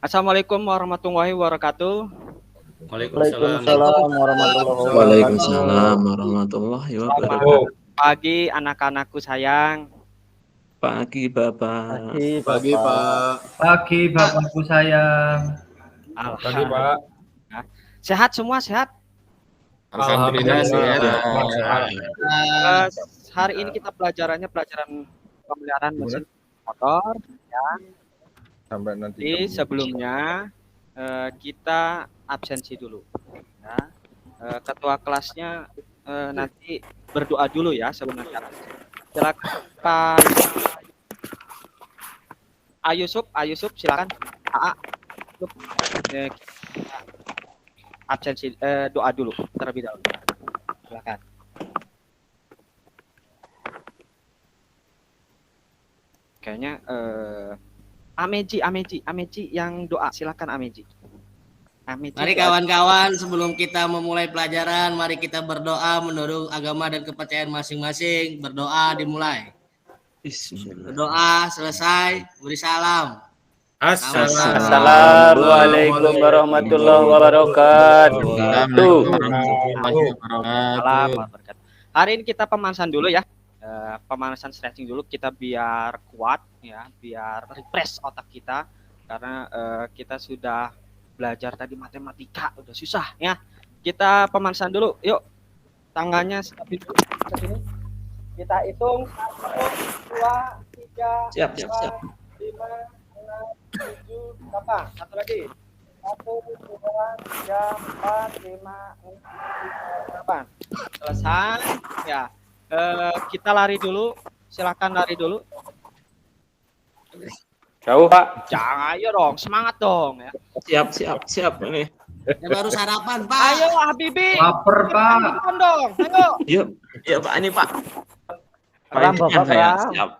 Assalamualaikum warahmatullahi wabarakatuh. Waalaikumsalam. Waalaikumsalam warahmatullahi wabarakatuh. Waalaikumsalam warahmatullahi Selamat wabarakatuh. pagi anak-anakku sayang. Pagi Bapak. Pagi, Pak. Pagi Bapakku sayang. Pagi, Pak. Sehat semua sehat. Alhamdulillah sehat. Eh, hari ini kita pelajaran pemeliharaan mesin motor. Ya. Sampai nanti. Jadi sebelumnya kita absensi dulu. Ya. Ketua kelasnya nanti berdoa dulu ya sebelum acara. Silakan Pak Ayusuf silakan. Absensi doa dulu terlebih dahulu. Silakan. Kayaknya Ameji yang doa, silakan Ameji. Mari kawan-kawan, sebelum kita memulai pelajaran, mari kita berdoa menurut agama dan kepercayaan masing-masing. Berdoa dimulai. Bismillah. Berdoa selesai, beri salam. Assalamualaikum warahmatullahi wabarakatuh. Hari ini kita pemanasan dulu ya. Pemanasan stretching dulu kita biar kuat ya, biar refresh otak kita karena kita sudah belajar tadi matematika udah susah ya. Kita pemanasan dulu. Yuk. Tangannya stabil dulu ke sini. Kita hitung 1 2 3 Siap. 5 6 7 8. Satu lagi. 1 2 3 4 5 6 7 8. Selesai ya. Kita lari dulu, silakan lari dulu. Jauh, Pak. Jangan, ayo dong, semangat dong ya. Siap ini. Ya baru sarapan, Pak. Ayo Habibi. Laper, Pak. Sarapan dong, ayo. Yuk Pak, ini Pak. Ram, Bapak, Pahitnya saya. ram. Siap.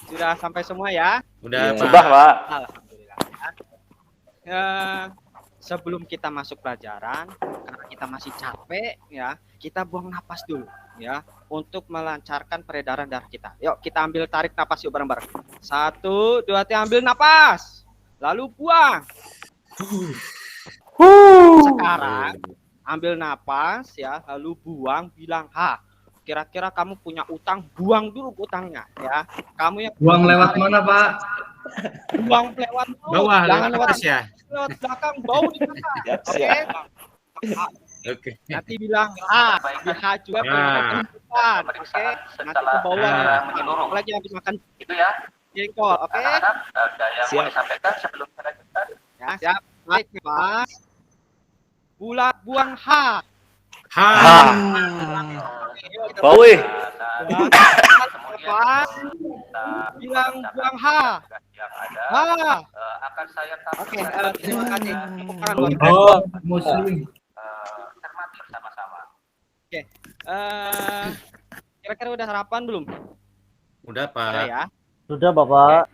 Sudah sampai semua ya. Udah, Iya. Pak. Sudah, Pak. Alhamdulillah. Sebelum kita masuk pelajaran, karena kita masih capek ya, kita buang napas dulu ya untuk melancarkan peredaran darah kita. Yuk kita ambil tarik napas yuk bareng-bareng. 1 2 3 ambil napas. Lalu buang. Sekarang ambil napas ya, lalu buang, bilang ha. Kira-kira kamu punya utang, buang dulu utangnya ya. Kamu yang Buang lewat mana, Pak? buang lewat dulu. Bawah, Jangan lewat atas ya. lewat belakang, bau di belakang. Oke. Oke. Nanti bilang di H juga pengen depan. Oke. Nanti ke bawah nih. Lagi habis makan itu ya. Jengkol, oke? Siap. Ya, siap. Naik napas. Buang H. Bau, wih. Napas. Bilang buang H. Oke, terima kasih. Tepuk tangan buat kita. Oh, muslim. Kira-kira udah sarapan belum? Udah, Udah Pak. ya. Sudah, Bapak.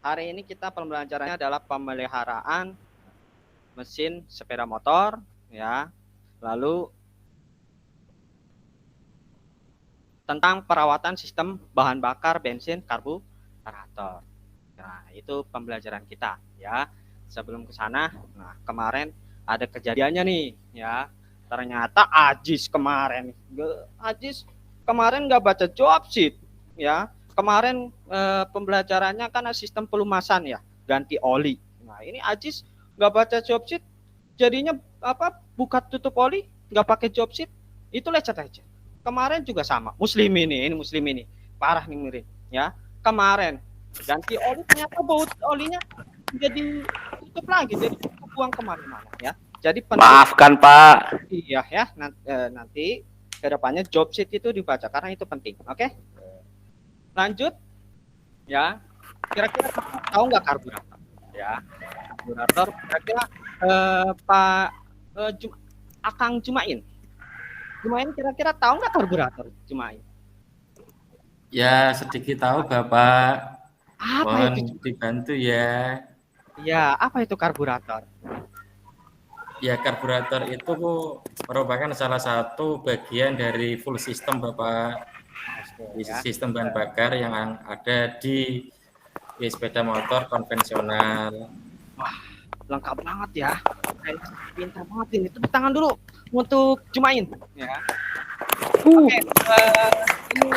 Hari ini kita pembelajarannya adalah pemeliharaan mesin sepeda motor ya. Lalu tentang perawatan sistem bahan bakar bensin karburator. Nah, itu pembelajaran kita ya. Sebelum ke sana, nah kemarin ada kejadiannya nih ya. Ternyata Ajis kemarin nggak baca job sheet ya. Kemarin pembelajarannya kan sistem pelumasan ya, ganti oli. Nah ini Ajis nggak baca job sheet, jadinya apa? Buka tutup oli, nggak pakai job sheet, itu lecet. Kemarin juga sama. Muslim ini parah nih Mirin ya. Kemarin ganti oli ternyata bau olinya jadi tutup lagi, jadi buang kemana-mana ya. Jadi Maafkan, Pak. iya ya, nanti kedepannya job sheet itu dibaca karena itu penting. Oke? Lanjut ya. Kira-kira kamu tahu nggak karburator? Ya, karburator. Kira-kira Pak Akang Jumain kira-kira tahu nggak karburator Jumain? Ya, sedikit tahu, Bapak. Apa Mohon itu? dibantu ya. Ya, apa itu karburator? Ya, karburator itu merupakan salah satu bagian dari full system, Bapak. Ya. Sistem bahan bakar yang ada di ya sepeda motor konvensional. Lengkap banget ya. Kayak pintar banget ini. Tepuk tangan dulu untuk Jumain ya. Oke, ini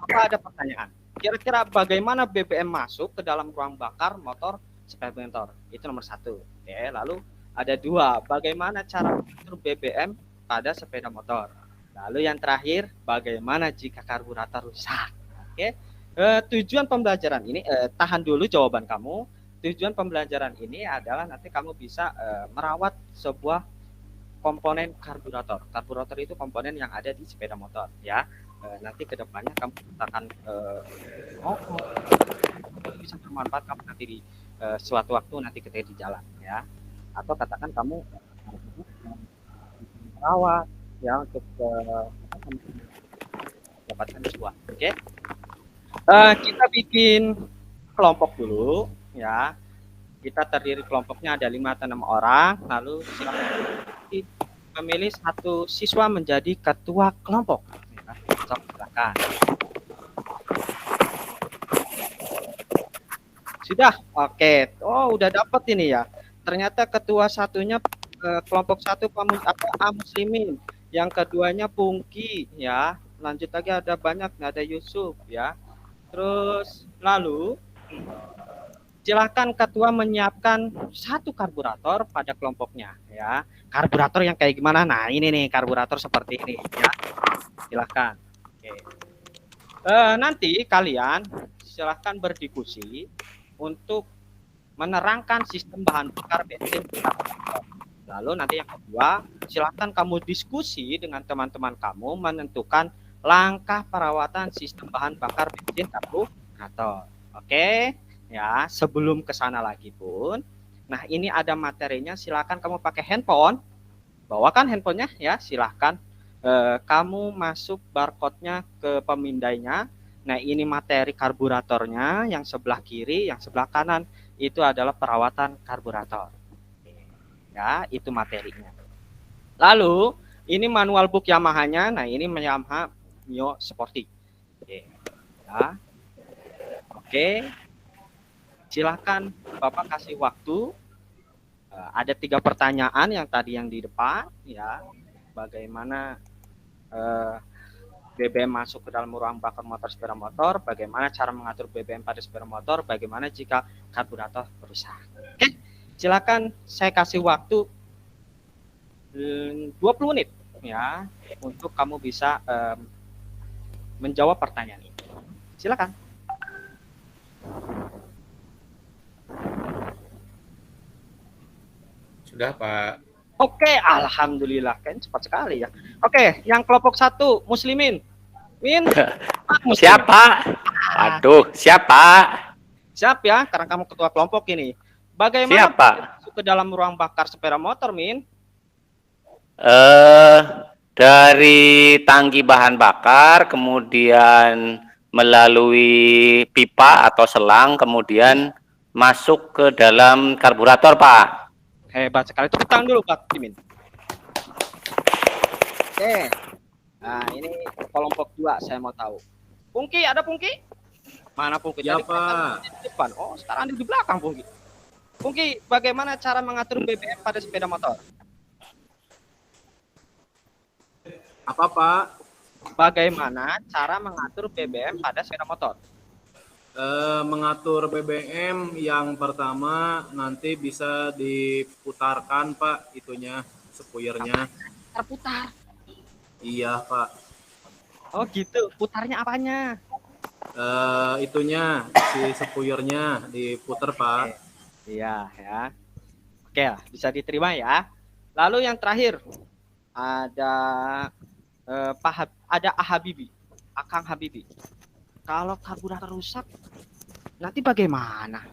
apa ada pertanyaan? Kira-kira bagaimana BBM masuk ke dalam ruang bakar motor sepeda motor? Itu nomor 1. Oke, lalu ada 2. Bagaimana cara mengatur BBM pada sepeda motor? Lalu yang terakhir, bagaimana jika karburator rusak? Oke, tujuan pembelajaran ini, tahan dulu jawaban kamu. Tujuan pembelajaran ini adalah nanti kamu bisa merawat sebuah komponen karburator. Karburator itu komponen yang ada di sepeda motor ya. Nanti kedepannya kamu akan bisa bermanfaat kamu nanti di suatu waktu nanti ketika di jalan ya. Atau katakan kamu merawat ya untuk mendapatkan sebuah. Oke. Kita bikin kelompok dulu ya. Kita terdiri kelompoknya ada 5 atau 6 orang. Lalu memilih 1 siswa menjadi ketua kelompok. Ya, silakan. Sudah, oke. Oh, udah dapat ini ya. Ternyata ketua satunya kelompok 1 A Muslimin, yang keduanya Pungki ya. Lanjut lagi ada banyak, ada Yusuf ya. Terus lalu silakan ketua menyiapkan 1 karburator pada kelompoknya ya. Karburator yang kayak gimana? Nah, ini nih karburator seperti ini ya. Silakan. Oke. Nanti kalian silakan berdiskusi untuk menerangkan sistem bahan bakar bensin. Lalu nanti yang kedua, silakan kamu diskusi dengan teman-teman kamu menentukan langkah perawatan sistem bahan bakar bensin karburator. Oke? Ya, sebelum ke sana lagi pun. Nah, ini ada materinya, silakan kamu pakai handphone. Bawakan handphonenya ya, silakan. Kamu masuk barcode-nya ke pemindainya. Nah, ini materi karburatornya, yang sebelah kiri, yang sebelah kanan itu adalah perawatan karburator. Ya, itu materinya. Lalu, ini manual book Yamaha-nya. Nah, ini Yamaha Mio Sporty. Oke. Ya. Oke. Silakan Bapak kasih waktu. Ada 3 pertanyaan yang tadi yang di depan ya. Bagaimana BBM masuk ke dalam ruang bakar motor sepeda motor, bagaimana cara mengatur BBM pada sepeda motor, bagaimana jika karburator rusak. Oke, silakan saya kasih waktu 20 menit ya untuk kamu bisa menjawab pertanyaan ini. Silakan. Sudah, Pak. Oke, alhamdulillah, kan cepat sekali ya. Oke, yang kelompok 1 Muslimin. Min. Muslimin. Siapa? Aduh, siapa? Siap ya, karena kamu ketua kelompok ini. Bagaimana Siapa? masuk ke dalam ruang bakar sepeda motor, Min? Dari tangki bahan bakar, kemudian melalui pipa atau selang, kemudian masuk ke dalam karburator, Pak. Hebat sekali. Tepuk tangan dulu, Pak Timin. Oke. Nah, ini kelompok 2 saya mau tahu. Pungki, ada Pungki? Mana Pungki? Ya, Tadi Pak. di depan. Oh, sekarang di belakang Pungki. Pungki, bagaimana cara mengatur BBM pada sepeda motor? Apa, Pak? Bagaimana cara mengatur BBM pada sepeda motor? Mengatur BBM yang pertama nanti bisa diputarkan, Pak, itunya, sepuyernya. Terputar. Iya, Pak. Oh gitu. Putarnya apanya? Itunya, si sepuyernya diputar, Pak. Iya ya. Oke lah, bisa diterima ya. Lalu yang terakhir ada ada Akang Habibi. Kalau karburator rusak, nanti bagaimana?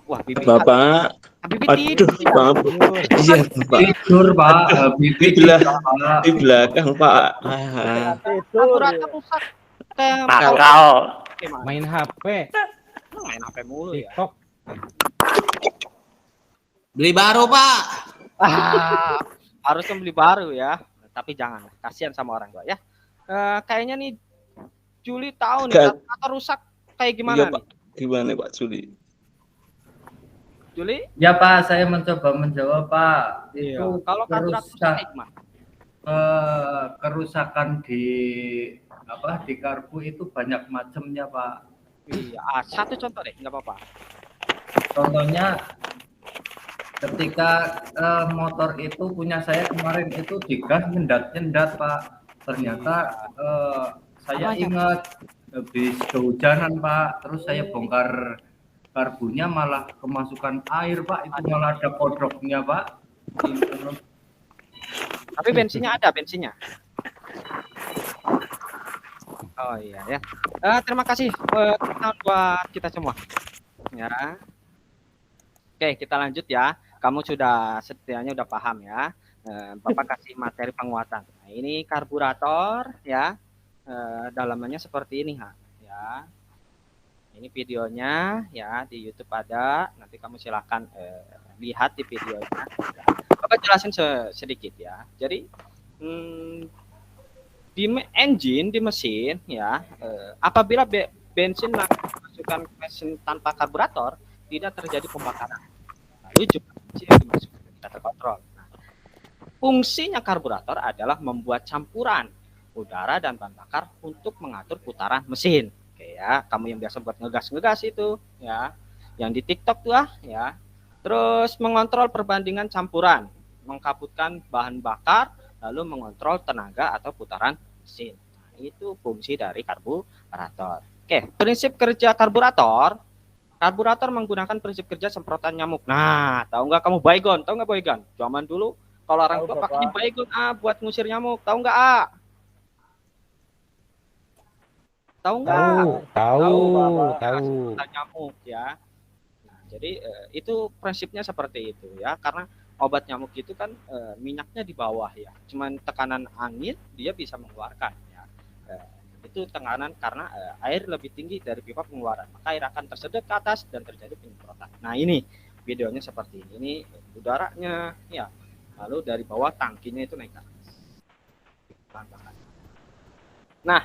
Wah, Bibi. Bapak. Habibi Aduh, tidur. Bapak. Iya, Bapak. Tidur, Pak. Di belakang, Pak. Karburator rusak. Nakal. Gimana? Main HP, Main HP mulu ya. TikTok. Beli baru, Pak. Harusnya beli baru ya. Tapi jangan, kasihan sama orang tua ya. Kayaknya nih Juli tahu nih Kan. karburator rusak kayak gimana Iya nih? Pak, gimana Pak Juli? Juli? Ya Pak, saya mencoba menjawab Pak. Iya. Itu Kalau karburator rusak kayak gimana? kerusakan di karbu itu banyak macamnya Pak. Iya, satu contoh deh, nggak apa-apa. Contohnya ketika motor itu punya saya kemarin itu digas nyendat Pak. Ternyata saya ingat habis kehujanan Pak, terus saya bongkar karbunya malah kemasukan air Pak, itu malah ada kodoknya Pak. Tapi bensinnya ada, bensinnya. Oh iya ya. Terima kasih buat kita semua. Ya. Oke, kita lanjut ya. Kamu sudah setidaknya udah paham ya. Bapak kasih materi penguatan. Nah, ini karburator ya. Dalamannya seperti ini ya. Ini videonya ya, di YouTube ada. Nanti kamu silakan lihat di videonya. Bapak jelasin sedikit ya. Jadi di engine, di mesin ya, apabila bensin masukkan ke mesin tanpa karburator, tidak terjadi pembakaran. Lalu juga bensin yang dimasukkan tidak terkontrol. Nah, fungsinya karburator adalah membuat campuran udara dan bahan bakar untuk mengatur putaran mesin. Oke ya, kamu yang biasa buat ngegas itu ya, yang di TikTok tuh ya. Terus mengontrol perbandingan campuran, mengkaputkan bahan bakar, lalu mengontrol tenaga atau putaran mesin. Nah, itu fungsi dari karburator. Oke, prinsip kerja karburator. Karburator menggunakan prinsip kerja semprotan nyamuk. Nah, tahu nggak kamu baygon? Tahu nggak baygon? Zaman dulu kalau orang tua pakai baygon buat ngusir nyamuk. Tahu nggak Tahu nggak? Tahu. Semprotan nyamuk ya. Nah, jadi itu prinsipnya seperti itu ya. Karena obat nyamuk itu kan minyaknya di bawah ya. Cuman tekanan angin dia bisa mengeluarkan ya. Itu tekanan karena air lebih tinggi dari pipa pengeluaran. Maka air akan tersedot ke atas dan terjadi penyemprotan. Nah, ini videonya seperti ini. Ini udaranya ya. Lalu dari bawah tangkinya itu naik ke atas. Nah,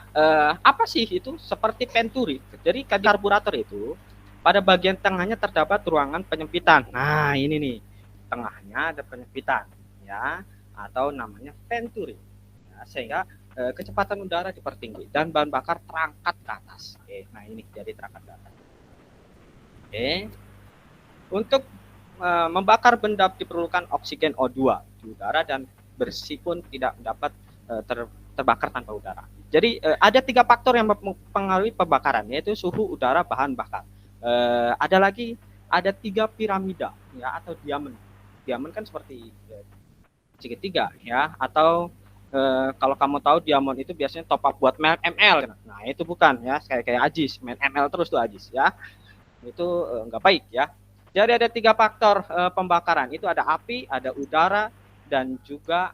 apa sih itu? Seperti penturi. Jadi karburator itu pada bagian tengahnya terdapat ruangan penyempitan. Nah, ini nih. Tengahnya ada penyempitan ya, atau namanya venturi. Ya, sehingga kecepatan udara dipertinggi dan bahan bakar terangkat ke atas. Oke, nah ini jadi terangkat ke atas. Oke. Untuk membakar benda diperlukan oksigen O2 di udara dan bersih pun tidak dapat terbakar tanpa udara. Jadi ada 3 faktor yang mempengaruhi pembakaran, yaitu suhu, udara, bahan bakar. Ada 3 piramida ya, atau diamond. Diamond kan seperti segitiga ya, atau kalau kamu tahu diamond itu biasanya top up buat main ML. Nah, itu bukan ya, kayak Ajis, main ML terus tuh Ajis ya. Itu nggak baik ya. Jadi ada 3 faktor pembakaran. Itu ada api, ada udara, dan juga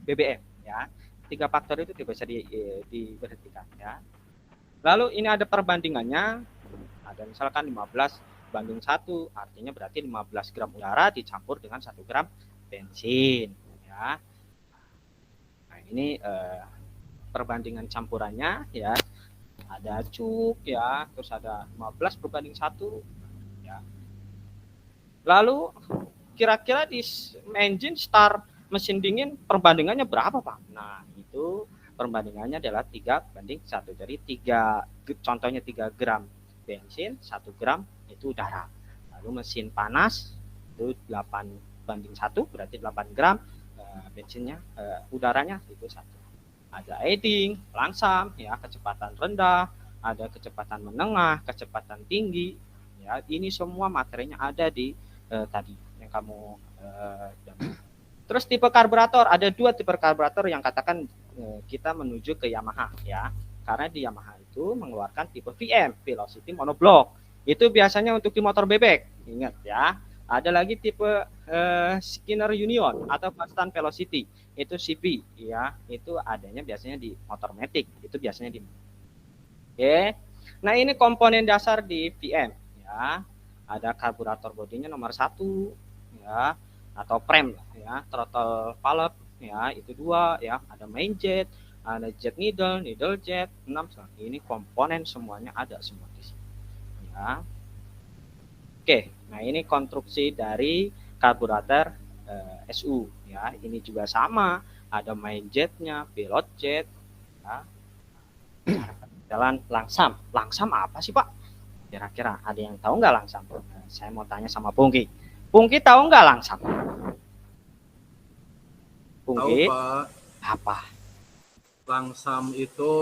BBM ya. 3 faktor itu tidak bisa diberhentikan ya. Lalu ini ada perbandingannya. Ada misalkan 15:1, artinya berarti 15 gram udara dicampur dengan 1 gram bensin ya. Nah, ini perbandingan campurannya ya. Ada cuk ya, terus ada 15:1 ya. Lalu kira-kira di engine start mesin dingin perbandingannya berapa, Pak? Nah, itu perbandingannya adalah 3:1. Jadi contohnya 3 gram bensin, 1 gram itu udara. Lalu mesin panas itu 8:1, berarti 8 gram bensinnya, udaranya itu 1. Ada idling, langsam ya, kecepatan rendah, ada kecepatan menengah, kecepatan tinggi ya. Ini semua materinya ada di tadi yang kamu Terus tipe karburator, ada 2 tipe karburator yang katakan kita menuju ke Yamaha ya. Karena di Yamaha itu mengeluarkan tipe VM, Velocity Monoblock. Itu biasanya untuk di motor bebek. Ingat ya. Ada lagi tipe Skinner Union atau Constant Velocity. Itu CP ya. Itu adanya biasanya di motor matic. Itu biasanya di Oke. Nah, ini komponen dasar di VM ya. Ada karburator bodinya nomor 1 ya, atau prem ya, throttle valve ya, itu 2 ya, ada main jet, ada jet needle, needle jet, 6 ini komponen semuanya ada semua di sini. Ya. Oke, nah ini konstruksi dari karburator SU ya. Ini juga sama, ada main jetnya, pilot jet ya. Jalan langsam. Langsam apa sih, Pak? Kira-kira ada yang tahu nggak langsam? Saya mau tanya sama Pungki. Pungki tahu nggak langsam? Pungki? Tahu Pak, Apa? langsam itu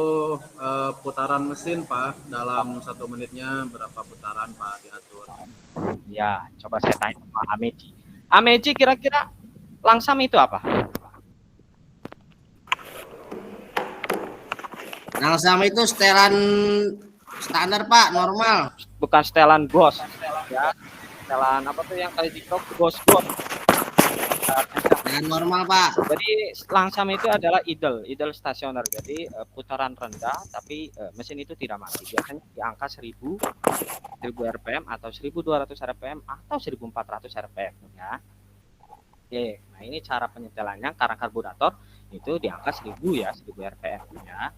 putaran mesin Pak, dalam 1 menitnya berapa putaran Pak diatur. Ya, coba saya tanya sama Ameji. Ameji, kira-kira langsam itu apa? Langsam itu setelan standar Pak, normal. Bukan setelan bos. Ya, setelan apa tuh yang kali di bos. Dengan normal Pak. Jadi langsam itu adalah idle stasioner. Jadi putaran rendah, tapi mesin itu tidak mati. Biasanya di angka 1000 rpm atau 1200 rpm atau 1400 rpm ya. Oke, nah ini cara penyetelannya karena karburator itu di angka 1000 ya, 1000 rpm ya.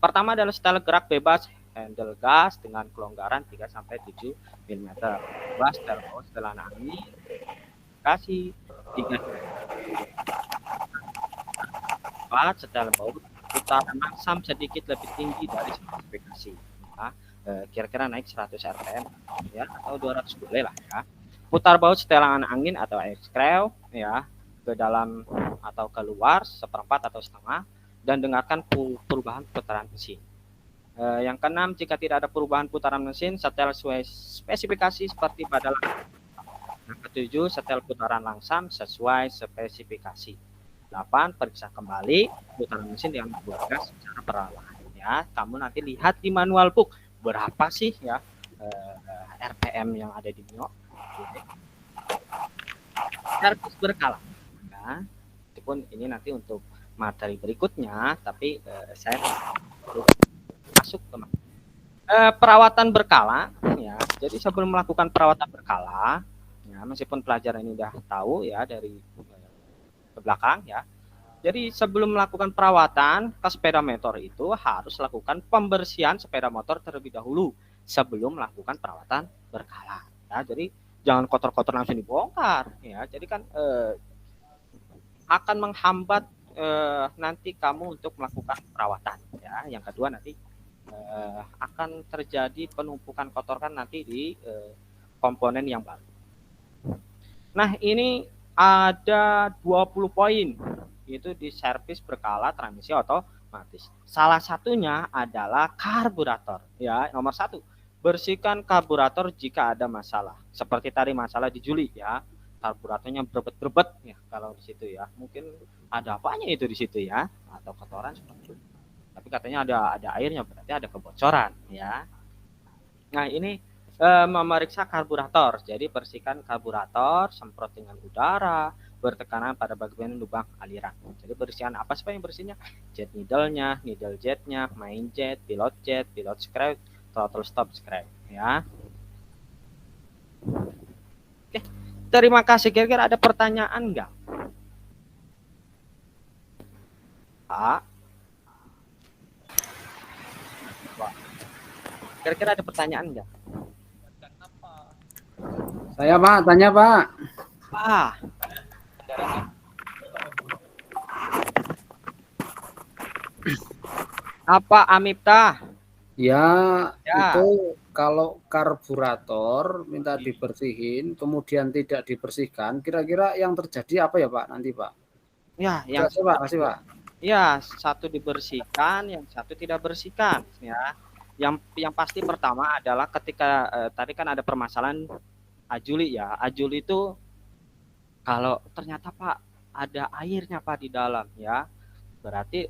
Pertama adalah setel gerak bebas handle gas dengan kelonggaran 3 sampai 7 mm. Kedua, setel bawah setelan angin kasih 3 4 setel bawah putaran langsam sedikit lebih tinggi dari spesifikasi ya. Kira-kira naik 100 rpm ya atau 200 boleh lah ya. Putar baut setelan angin atau X-Crew ya ke dalam atau keluar 1/4 atau setengah dan dengarkan perubahan putaran mesin. Yang keenam, jika tidak ada perubahan putaran mesin, setel sesuai spesifikasi seperti pada langsam. Yang ketujuh, setel putaran langsam sesuai spesifikasi. 8, periksa kembali putaran mesin dengan membuat gas secara perlahan. Ya, kamu nanti lihat di manual book berapa sih ya RPM yang ada di Mio. Servis berkala. Ya, meskipun ini nanti untuk materi berikutnya, tapi saya masuk ke perawatan berkala ya. Jadi sebelum melakukan perawatan berkala ya, meskipun pelajaran ini udah tahu ya dari ke belakang ya. Jadi sebelum melakukan perawatan ke sepeda motor itu harus lakukan pembersihan sepeda motor terlebih dahulu sebelum melakukan perawatan berkala ya. Jadi jangan kotor-kotor langsung dibongkar ya. Jadi kan akan menghambat nanti kamu untuk melakukan perawatan ya. Yang kedua nanti akan terjadi penumpukan kotoran nanti di komponen yang baru. Nah, ini ada 20 poin itu di servis berkala transmisi otomatis. Salah satunya adalah karburator ya. Nomor 1, bersihkan karburator jika ada masalah. Seperti tadi masalah di Juli ya. Karburatornya berbet-berbet ya kalau di situ ya. Mungkin ada apanya itu di situ ya atau kotoran seperti itu. Tapi katanya ada airnya, berarti ada kebocoran ya. Nah, ini memeriksa karburator. Jadi bersihkan karburator, semprot dengan udara, bertekanan pada bagian lubang aliran. Jadi bersihan apa sih yang bersihnya? Jet needle-nya, needle jet-nya, main jet, pilot screw, throttle stop screw ya. Oke. Terima kasih. Kira-kira ada pertanyaan enggak? Pak. Kira-kira ada pertanyaan enggak? Saya Pak, tanya Pak. Pak. Apa Amipta? Ya, Ya. itu kalau karburator minta dibersihin, kemudian tidak dibersihkan, kira-kira yang terjadi apa ya Pak nanti Pak? Ya, yang Kasih Pak, kasih Pak. ya, satu dibersihkan, yang satu tidak bersihkan ya. Yang pasti pertama adalah ketika tadi kan ada permasalahan Ajuli ya. Ajuli itu kalau ternyata Pak ada airnya Pak di dalam ya. Berarti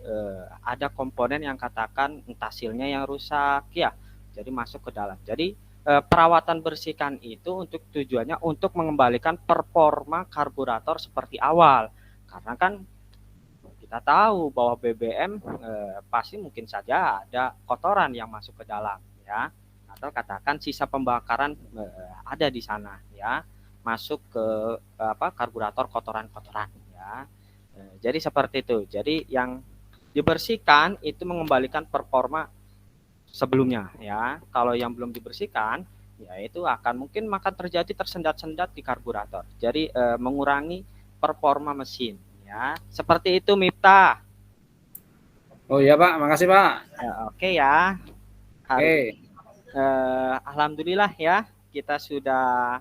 ada komponen yang katakan entah silnya yang rusak ya. Jadi masuk ke dalam. Jadi perawatan bersihkan itu untuk tujuannya untuk mengembalikan performa karburator seperti awal. Karena kan kita tahu bahwa BBM pasti mungkin saja ada kotoran yang masuk ke dalam ya, atau katakan sisa pembakaran ada di sana ya, masuk ke karburator kotoran-kotoran ya. Jadi seperti itu. Jadi yang dibersihkan itu mengembalikan performa sebelumnya ya. Kalau yang belum dibersihkan ya itu akan mungkin terjadi tersendat-sendat di karburator. Jadi mengurangi performa mesin ya. Seperti itu Miftah. Oh iya Pak, makasih Pak. Oke ya. Oke. Alhamdulillah ya kita sudah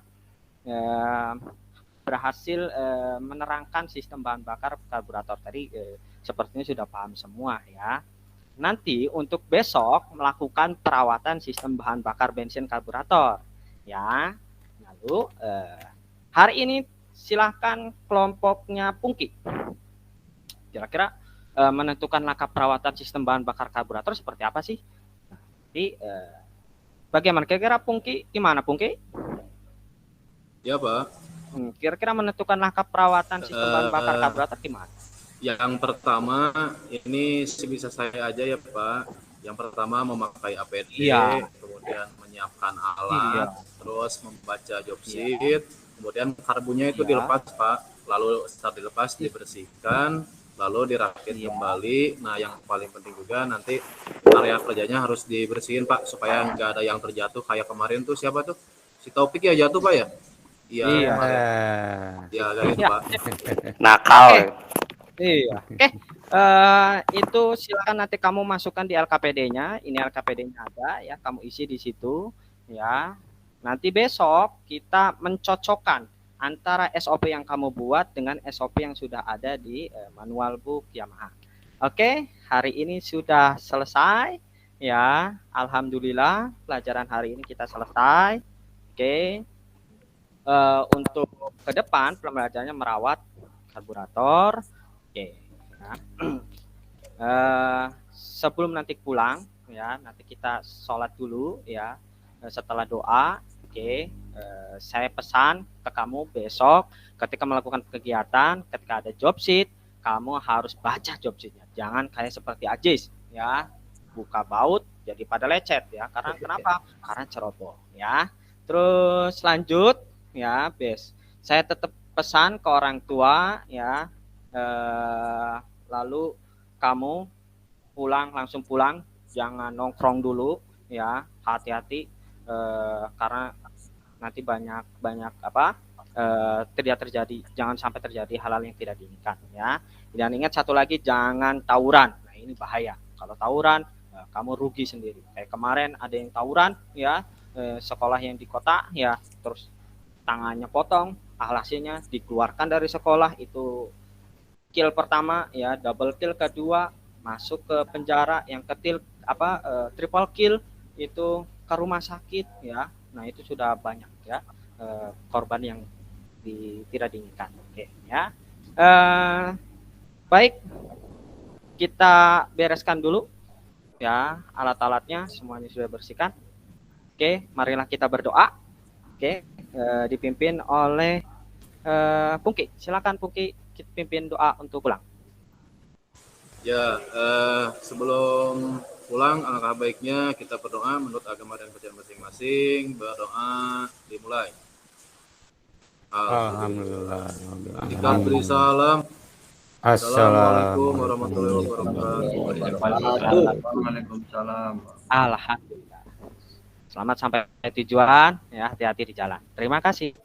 berhasil menerangkan sistem bahan bakar karburator tadi. Sepertinya sudah paham semua ya. Nanti untuk besok melakukan perawatan sistem bahan bakar bensin karburator ya. Lalu hari ini silahkan kelompoknya Pungki. Kira-kira menentukan langkah perawatan sistem bahan bakar karburator seperti apa sih? Jadi bagaimana kira-kira Pungki? Gimana Pungki? Ya Pak. Kira-kira menentukan langkah perawatan sistem bahan bakar karburator gimana? Yang pertama ini bisa saya aja ya Pak. Yang pertama memakai APD, kemudian menyiapkan alat, terus membaca job sheet, kemudian karbunya itu dilepas Pak. Lalu setelah dilepas dibersihkan, lalu dirakit kembali. Nah yang paling penting juga nanti area kerjanya harus dibersihin Pak supaya nggak ada yang terjatuh kayak kemarin tuh siapa tuh si Taufik ya jatuh Pak ya. Iya ya kayak gitu Pak. Nakal. Iya. Oke. Itu silakan nanti kamu masukkan di LKPD-nya. Ini LKPD-nya ada ya, kamu isi di situ ya. Nanti besok kita mencocokkan antara SOP yang kamu buat dengan SOP yang sudah ada di manual book Yamaha. Oke, hari ini sudah selesai ya. Alhamdulillah pelajaran hari ini kita selesai. Oke. Untuk ke depan pembelajarannya merawat karburator. Oke. Ya. Sebelum nanti pulang ya, nanti kita sholat dulu ya. Setelah doa, oke. Saya pesan ke kamu besok ketika melakukan kegiatan, ketika ada job sheet, kamu harus baca job sheetnya. Jangan kayak seperti Ajis ya, buka baut jadi pada lecet ya. Karena kenapa? Karena ceroboh ya. Terus lanjut ya, saya tetap pesan ke orang tua ya. Lalu kamu langsung pulang, jangan nongkrong dulu ya, hati-hati karena nanti banyak tidak terjadi, jangan sampai terjadi hal-hal yang tidak diinginkan ya. Dan ingat satu lagi, jangan tawuran. Nah ini bahaya, kalau tawuran kamu rugi sendiri. Kayak kemarin ada yang tawuran ya, sekolah yang di kota ya, terus tangannya potong, alhasilnya dikeluarkan dari sekolah. Itu kill pertama ya, double kill kedua, masuk ke penjara, yang triple kill itu ke rumah sakit ya. Nah itu sudah banyak ya korban yang tidak diinginkan. Oke ya. Baik, kita bereskan dulu ya, alat-alatnya semuanya sudah bersihkan. Oke, marilah kita berdoa. Oke, dipimpin oleh Pungki. Silakan Pungki, kita pimpin doa untuk pulang. Ya, sebelum pulang alangkah baiknya kita berdoa menurut agama dan kepercayaan masing-masing. Berdoa dimulai. Alhamdulillah. Kita beri salam. Assalamualaikum warahmatullahi wabarakatuh. Waalaikumsalam. Alhamdulillah. Selamat sampai tujuan ya, hati-hati di jalan. Terima kasih.